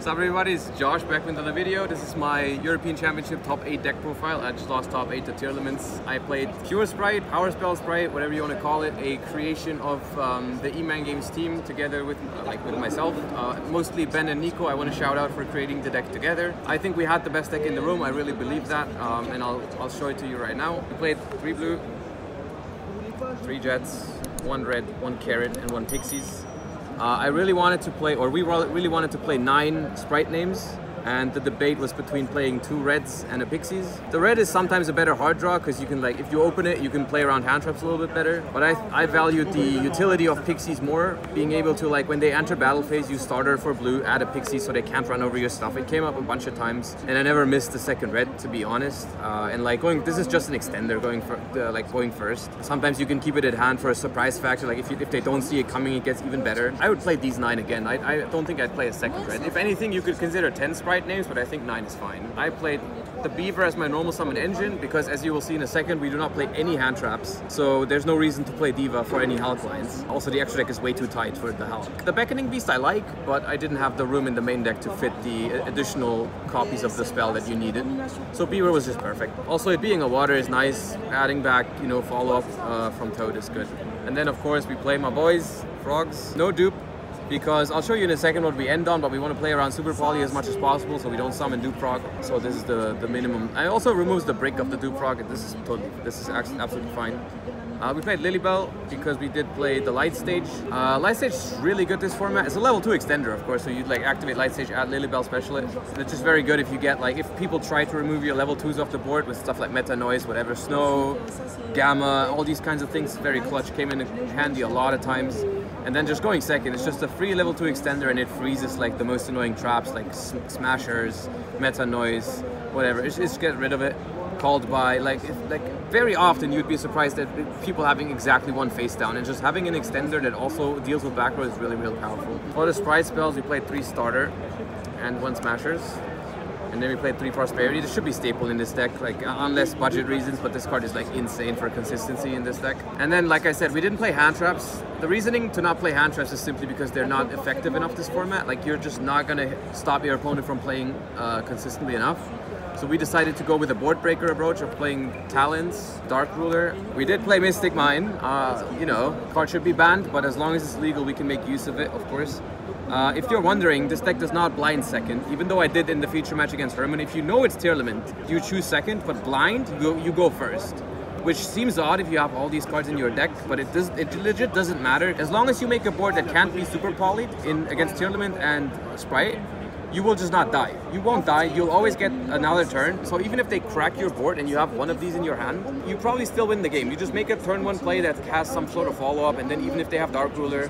What's up everybody, it's Josh back with another video. This is my European Championship top 8 deck profile. I just lost top 8 to tier limits. I played Pure Spright, Power Spell Spright, whatever you want to call it, a creation of the E-Man Games team together with myself. Mostly Ben and Nico, I want to shout out for creating the deck together. I think we had the best deck in the room, I really believe that, and I'll show it to you right now. We played 3 blue, 3 jets, 1 red, 1 carrot, and 1 pixies. I really wanted to play, or we really wanted to play 9 Spright names, and the debate was between playing 2 reds and a pixies. The red is sometimes a better hard draw because you can, like, if you open it, you can play around hand traps a little bit better. But I valued the utility of pixies more, being able to, like, when they enter battle phase, you starter for blue, add a pixie so they can't run over your stuff. It came up a bunch of times, and I never missed the second red, to be honest. And like this is just an extender going first. Sometimes you can keep it at hand for a surprise factor. Like if they don't see it coming, it gets even better. I would play these 9 again. I don't think I'd play a second red. If anything, you could consider 10 Spright names, but I think 9 is fine. I played the Beaver as my normal summon engine because, as you will see in a second, we do not play any hand traps, so there's no reason to play Diva for any Hulk lines. Also, the extra deck is way too tight for the Hulk. The Beckoning Beast I like, but I didn't have the room in the main deck to fit the additional copies of the spell that you needed, so Beaver was just perfect. Also, it being a water is nice. Adding back, you know, follow-up from Toad is good. And then, of course, we play my boys, Frogs. No dupe, because I'll show you in a second what we end on, but we want to play around Super Poly as much as possible so we don't summon Dupe Frog. So this is the minimum. I also removes the brick of the Dupe Frog, and this is actually absolutely fine. We played Lilybell because we did play the Light Stage. Light Stage is really good this format. It's a level 2 extender, of course, so you'd like activate Light Stage, add Lilybell, special it. And it's just very good if you get, like, if people try to remove your level 2s off the board with stuff like Meta Noise, whatever, Snow, Gamma, all these kinds of things. Very clutch, came in handy a lot of times. And then just going second, it's just a free level 2 extender, and it freezes like the most annoying traps like Smashers, Meta Noise, whatever. Just get rid of it. Called by, like very often you'd be surprised at people having exactly 1 face down, and just having an extender that also deals with back row is really, really powerful. For the Spright spells, we played 3 starter and 1 smashers. And then we played 3 Prosperity. This should be staple in this deck, like unless budget reasons, but this card is like insane for consistency in this deck. And then, like I said, we didn't play hand traps. The reasoning to not play hand traps is simply because they're not effective enough this format. Like, you're just not gonna stop your opponent from playing consistently enough. So we decided to go with a board breaker approach of playing Talons, Dark Ruler. We did play Mystic Mine. You know, card should be banned, but as long as it's legal, we can make use of it, of course. If you're wondering, this deck does not blind second, even though I did in the feature match against Herman. If you know it's tier limit, you choose second, but blind, you go first. Which seems odd if you have all these cards in your deck, but it legit doesn't matter. As long as you make a board that can't be super polyed against tier limit and Spright, you will just not die. You won't die, you'll always get another turn. So even if they crack your board and you have 1 of these in your hand, you probably still win the game. You just make a turn 1 play that has some sort of follow-up, and then even if they have Dark Ruler,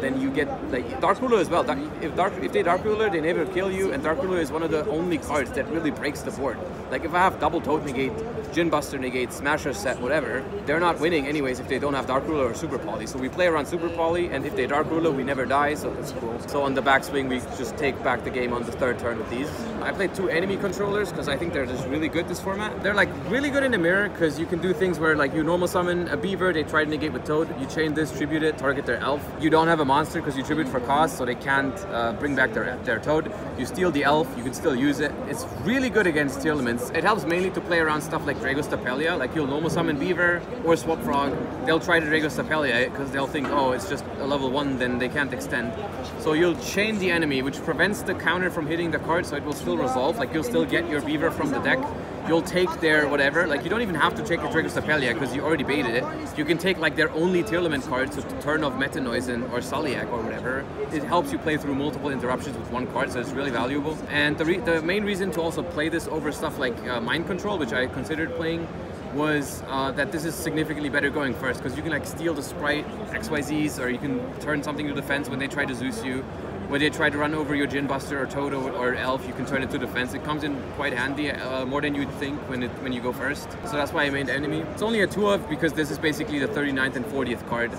then you get, like, Dark Ruler as well. If they Dark Ruler, they never kill you, and Dark Ruler is one of the only cards that really breaks the board. Like, if I have double Toad negate, Djinn Buster negate, Smasher set, whatever, they're not winning anyways if they don't have Dark Ruler or Super Poly. So we play around Super Poly, and if they Dark Ruler, we never die, so that's cool. So on the backswing, we just take back the game on the 3rd turn with these. I played 2 enemy controllers because I think they're just really good this format. They're, like, really good in the mirror because you can do things where, like, you normal summon a Beaver, they try to negate with Toad, you chain this, tribute it, target their elf. You don't have a monster because you tribute for cost, so they can't bring back their Toad. You steal the elf, you can still use it. It's really good against tier limits. It helps mainly to play around stuff like Dragostapelia. Like, you'll normal summon Beaver or Swap Frog. They'll try to Dragostapelia because they'll think, oh, it's just a level 1, then they can't extend. So you'll chain the enemy, which prevents the counter from hitting the card, so it will still resolve. Like, you'll still get your Beaver from the deck. You'll take their whatever, like, you don't even have to take your Dragostapelia because you already baited it. You can take, like, their only tier limit cards to turn off Meta Noise or Sulliak or whatever. It helps you play through multiple interruptions with 1 card, so it's really valuable. And the main reason to also play this over stuff like Mind Control, which I considered playing, was that this is significantly better going first, because you can, like, steal the Spright XYZs, or you can turn something to defense when they try to Zeus you. When they try to run over your Djinn Buster or Toad or Elf, you can turn it to defense. It comes in quite handy, more than you'd think when you go first. So that's why I made enemy. It's only a 2-of because this is basically the 39th and 40th card.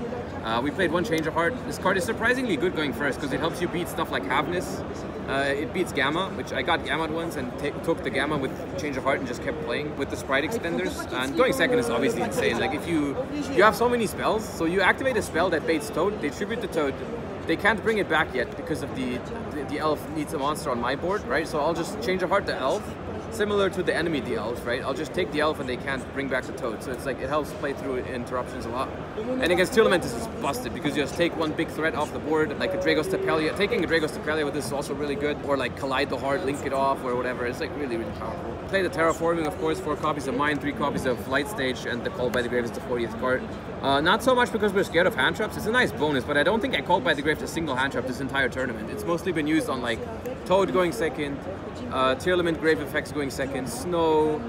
We played 1 Change of Heart. This card is surprisingly good going first because it helps you beat stuff like Havness. It beats Gamma, which I got Gamma once and took the Gamma with Change of Heart and just kept playing with the Spright extenders. And going second is obviously insane. Like, if you have so many spells, so you activate a spell that baits Toad, they tribute the Toad, they can't bring it back yet because of the elf needs a monster on my board, right? So I'll just change a heart to elf, similar to the enemy the elf, right? I'll just take the elf and they can't bring back the toad. So it's like, it helps play through interruptions a lot. And against Tearlament, this is busted because you just take one big threat off the board, like a Dragos Tapelia. Taking a Dragos Tapelia with this is also really good, or like Collide the Heart, link it off, or whatever. It's like really, really powerful. Play the Terraforming, of course, 4 copies of mine, 3 copies of Light Stage, and the Called by the Grave is the 40th card. Not so much because we're scared of hand traps. It's a nice bonus, but I don't think I Called by the Grave a single hand trap this entire tournament. It's mostly been used on like Toad going second, Tearlament Grave Effects going second, Snow,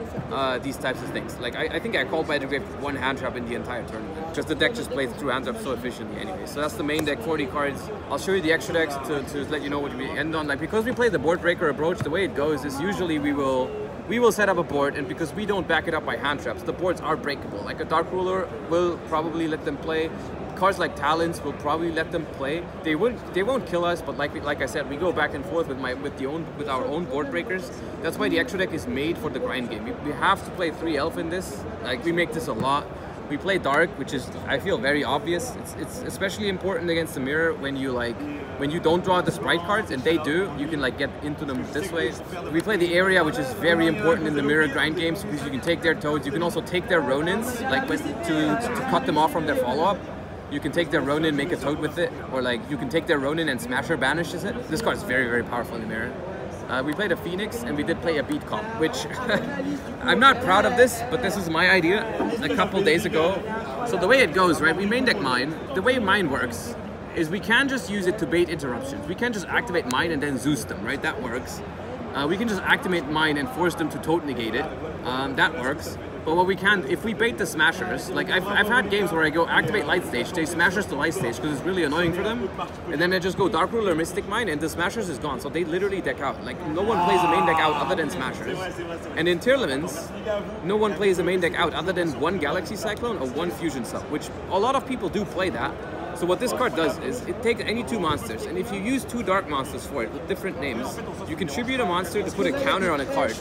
these types of things. Like I think I Called by the Grave 1 hand trap in the entire tournament, because the deck just plays through hand traps so efficiently anyway. So that's the main deck, 40 cards. I'll show you the extra decks to let you know what we end on. Like, because we play the Board Breaker approach, the way it goes is usually we will set up a board, and because we don't back it up by hand traps, the boards are breakable. Like a Dark Ruler will probably let them play. Cards like Talons will probably let them play. They won't kill us, but like I said, we go back and forth with our own board breakers. That's why the extra deck is made for the grind game. We have to play 3 elf in this. Like, we make this a lot. We play Dark, which is, I feel, very obvious. It's especially important against the mirror when you don't draw the Spright cards, and they do. You can like get into them this way. We play the Area, which is very important in the mirror grind games, because you can take their Toads. You can also take their Ronins, like to cut them off from their follow-up. You can take their Ronin, make a Toad with it, or like you can take their Ronin and Smasher banishes it. This card is very, very powerful in the mirror. We played a Phoenix, and we did play a beat comp, which I'm not proud of this, but this is my idea a couple days ago. So the way it goes, right, we main deck Mine. The way Mine works is we can just use it to bait interruptions. We can just activate Mine and then Zeus them, right? That works. We can just activate Mine and force them to Toad negate it. That works. But what we can, if we bait the Smashers, like I've had games where I go activate Light Stage, they Smashers to Light Stage because it's really annoying for them, and then I just go Dark Ruler, Mystic Mine, and the Smashers is gone. So they literally deck out. Like, no one plays a main deck out other than Smashers. And in Tearlaments, no one plays a main deck out other than 1 Galaxy Cyclone or 1 Fusion Sub, which a lot of people do play that. So what this card does is it takes any 2 monsters, and if you use 2 dark monsters for it with different names, you contribute a monster to put a counter on a card.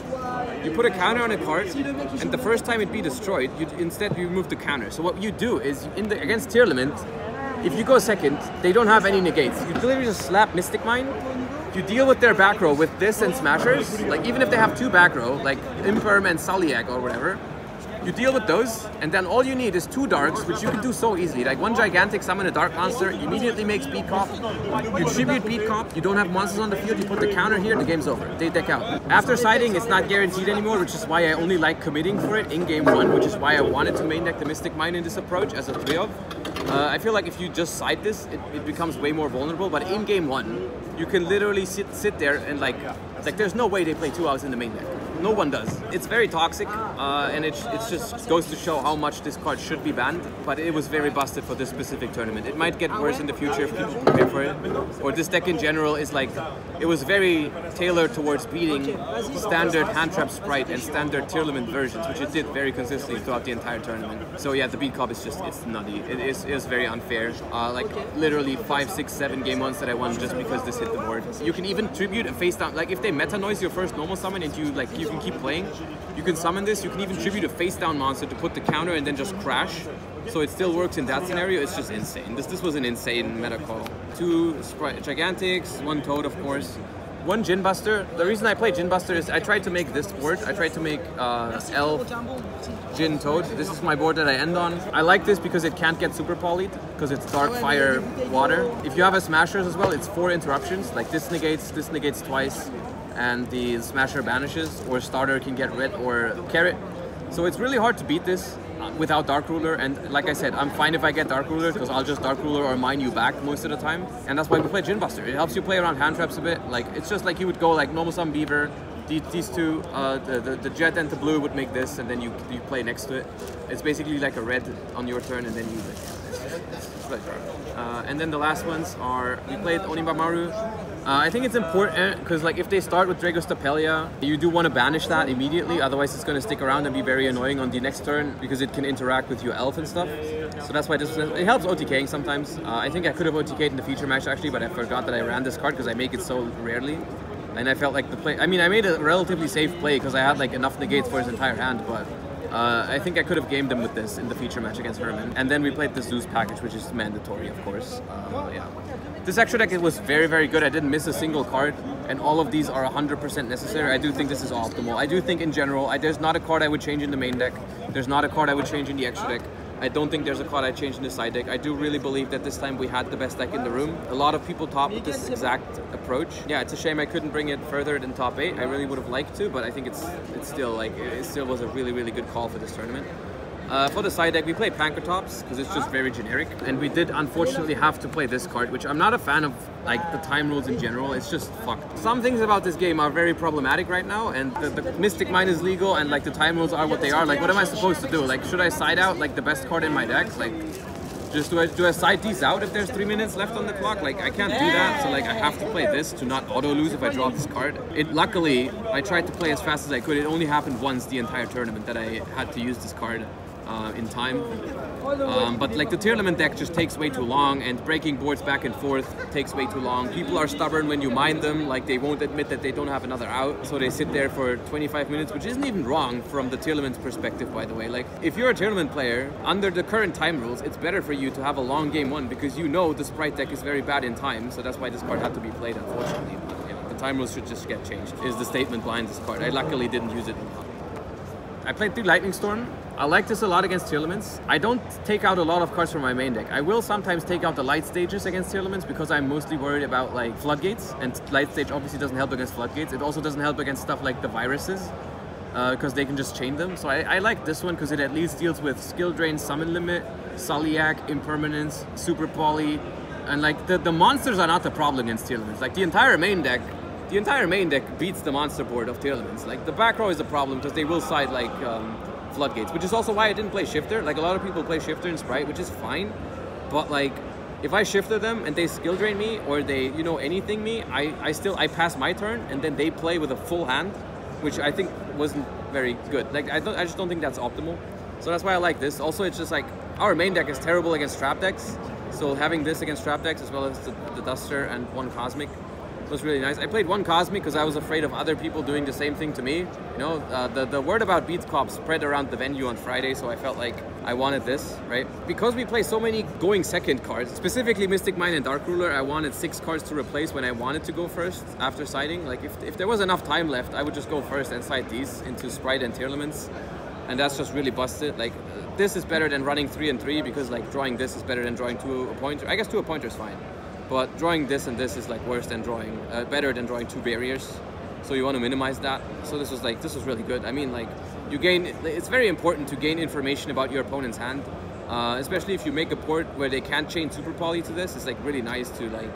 You put a counter on a card, and the first time it be destroyed, instead you remove the counter. So what you do is, against Tearlament, if you go second, they don't have any negates. You literally just slap Mystic Mine. You deal with their back row with this and Smashers. Like, even if they have 2 back row, like Imperm and Sulliag or whatever, you deal with those, and then all you need is 2 darks, which you can do so easily. Like, 1 gigantic, summon a dark monster, immediately makes beat comp. You tribute beat comp, you don't have monsters on the field, you put the counter here, the game's over. They deck out. After siding, it's not guaranteed anymore, which is why I only like committing for it in game 1, which is why I wanted to main deck the Mystic Mine in this approach as a 3-of. I feel like if you just side this, it becomes way more vulnerable, but in game 1, you can literally sit there and like there's no way they play 2 outs in the main deck. No one does. It's very toxic, and it just goes to show how much this card should be banned, but it was very busted for this specific tournament. It might get worse in the future if people prepare for it. Or this deck in general is like, it was very tailored towards beating standard hand trap Spright and standard Tearlament versions, which it did very consistently throughout the entire tournament. So yeah, the beat comp is just, it's nutty. It is very unfair. Like literally 5, 6, 7 game 1s that I won just because this hit the board. You can even tribute a face down, like if they meta noise your first normal summon and you can keep playing, you can summon this. You can even tribute a face down monster to put the counter and then just crash. So it still works in that scenario. It's just insane. This was an insane meta call. 2 Gigantics, 1 Toad, of course. 1 Djinn Buster. The reason I play Djinn Buster is I tried to make this board. I tried to make Elf, Djinn, Toad. This is my board that I end on. I like this because it can't get super polyed, because it's Dark, Fire, Water. If you have a Smashers as well, it's 4 interruptions. Like this negates twice, and the Smasher banishes, or Starter can get red or Carrot. So it's really hard to beat this without Dark Ruler, and like I said, I'm fine if I get Dark Ruler, because I'll just Dark Ruler or mine you back most of the time, and that's why we play Djinn Buster. It helps you play around hand traps a bit. Like, it's just like you would go like normal summon Beaver, these 2, the Jet and the Blue would make this, and then you play next to it. It's basically like a red on your turn, and then you it's like and then the last ones are, we played Onibamaru. I think it's important because, like, if they start with Dragos Tapelia, you do want to banish that immediately, otherwise it's going to stick around and be very annoying on the next turn because it can interact with your elf and stuff. So that's why it helps OTKing sometimes. I think I could have OTK'd in the feature match actually, but I forgot that I ran this card because I make it so rarely. And I felt like the play, I mean, I made a relatively safe play because I had like enough negates for his entire hand, but I think I could have gamed him with this in the feature match against Herman. And then we played the Zeus package, which is mandatory, of course. Yeah. This extra deck, it was very, very good. I didn't miss a single card, and all of these are 100% necessary. I do think this is optimal. I do think in general, there's not a card I would change in the main deck. There's not a card I would change in the extra deck. I don't think there's a card I changed in the side deck. I do really believe that this time we had the best deck in the room. A lot of people thought with this exact approach. Yeah, it's a shame I couldn't bring it further than top 8. I really would have liked to, but I think it's still like, it still was a really, really good call for this tournament. For the side deck, we play Pankratops because it's just very generic, and we did unfortunately have to play this card, which I'm not a fan of, like the time rules in general. It's just fucked. Some things about this game are very problematic right now, and the Mystic Mine is legal, and like the time rules are what they are. Like, what am I supposed to do? Like, should I side out like the best card in my deck? Like, just do I side these out if there's 3 minutes left on the clock? Like, I can't do that, so like I have to play this to not auto lose if I draw this card. Luckily, I tried to play as fast as I could. It only happened once the entire tournament that I had to use this card in time. But like the tournament deck just takes way too long, and breaking boards back and forth takes way too long. People are stubborn when you mind them, like they won't admit that they don't have another out, so they sit there for 25 minutes, which isn't even wrong from the tournament's perspective, by the way. Like, if you're a tournament player, under the current time rules, it's better for you to have a long game 1 because you know the Spright deck is very bad in time, so that's why this card had to be played, unfortunately. But, yeah, the time rules should just get changed, is the statement behind this card. I luckily didn't use it in top. I played 3 Lightning Storm. I like this a lot against tier limits. I don't take out a lot of cards from my main deck. I will sometimes take out the light stages against tier limits because I'm mostly worried about like floodgates, and light stage obviously doesn't help against floodgates. It also doesn't help against stuff like the viruses because they can just chain them. So I like this one because it at least deals with skill drain, summon limit, Sulliak, impermanence, super poly, and like the monsters are not the problem against tier limits. Like the entire main deck beats the monster board of tier limits. Like the back row is a problem because they will side like floodgates, which is also why I didn't play shifter. Like a lot of people play shifter in Spright, which is fine, but like if I shifter them and they skill drain me or they, you know, anything me, I pass my turn and then they play with a full hand, which I think wasn't very good. Like I just don't think that's optimal. So that's why I like this. Also, it's just like our main deck is terrible against trap decks, so having this against trap decks as well as the Duster and 1 Cosmic was really nice. I played 1 Cosmic because I was afraid of other people doing the same thing to me. You know, the word about Beats Cop spread around the venue on Friday, so I felt like I wanted this, right? Because we play so many going second cards, specifically Mystic Mine and Dark Ruler, I wanted 6 cards to replace when I wanted to go first after siding. Like if there was enough time left, I would just go first and side these into Spright and Tearlaments, and that's just really busted. Like this is better than running 3 and 3 because like drawing this is better than drawing 2 a pointer. I guess 2 a pointer is fine. But drawing this and this is like worse than drawing, better than drawing 2 barriers. So you want to minimize that. So this was really good. I mean, like you gain, it's very important to gain information about your opponent's hand, especially if you make a port where they can't chain super poly to this. It's like really nice to like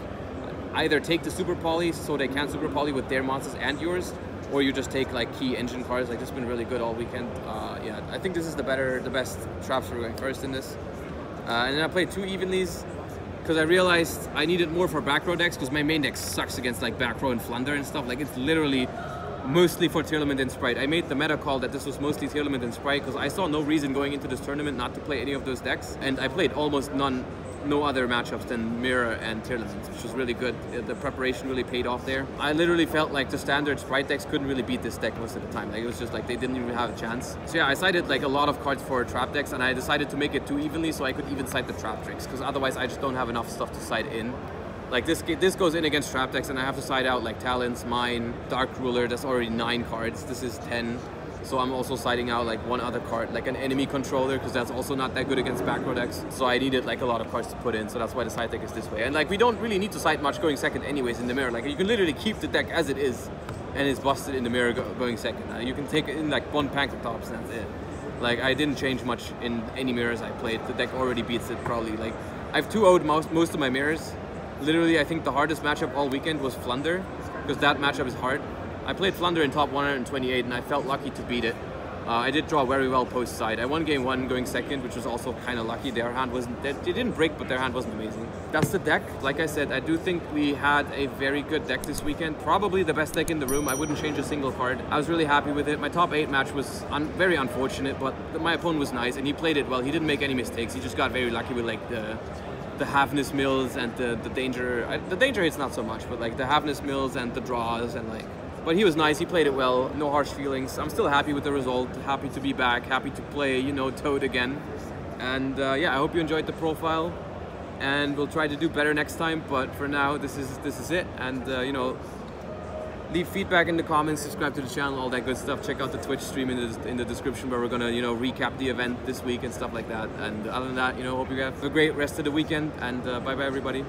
either take the super poly so they can't super poly with their monsters and yours, or you just take like key engine cards. Like this has been really good all weekend. Yeah, I think this is the best traps for going first in this. And then I played 2 Evenlies, because I realized I needed more for back row decks because my main deck sucks against like back row and Flunder and stuff. Like it's literally mostly for Tearlament and Spright. I made the meta call that this was mostly Tearlament and Spright because I saw no reason going into this tournament not to play any of those decks, and I played almost no other matchups than Mirror and Tearlament, which was really good. The preparation really paid off there. I literally felt like the standard Spright decks couldn't really beat this deck most of the time. Like it was just like they didn't even have a chance. So yeah, I sided like a lot of cards for trap decks, and I decided to make it 2 evenly so I could even side the trap tricks, because otherwise I just don't have enough stuff to side in. Like this goes in against trap decks, and I have to side out like Talons, Mine, Dark Ruler. That's already 9 cards. This is 10. So I'm also siding out like 1 other card, like an enemy controller, because that's also not that good against back row decks. So I needed like a lot of cards to put in, so that's why the side deck is this way. And like we don't really need to side much going second anyways in the mirror. Like you can literally keep the deck as it is, and it's busted in the mirror going second. You can take it in like 1 Pankratops and that's it. Like I didn't change much in any mirrors I played. The deck already beats it probably. Like I've 2-0'd most of my mirrors. Literally, I think the hardest matchup all weekend was Flunder, because that matchup is hard. I played Flunder in top 128 and I felt lucky to beat it. I did draw very well post side. I won game 1 going second, which was also kind of lucky. Their hand wasn't, they didn't break, but their hand wasn't amazing. That's the deck. Like I said, I do think we had a very good deck this weekend. Probably the best deck in the room. I wouldn't change a single card. I was really happy with it. My top 8 match was very unfortunate, but my opponent was nice and he played it well. He didn't make any mistakes. He just got very lucky with like the halfness mills and the danger. The danger hits not so much, but like the halfness mills and the draws and like. But he was nice, he played it well, no harsh feelings. I'm still happy with the result, happy to be back, happy to play, you know, Toad again. And yeah, I hope you enjoyed the profile. and we'll try to do better next time. But for now, this is it. And you know, leave feedback in the comments, subscribe to the channel, all that good stuff. Check out the Twitch stream in the description, where we're gonna, you know, recap the event this week and stuff like that. And other than that, you know, hope you have a great rest of the weekend, and bye bye everybody.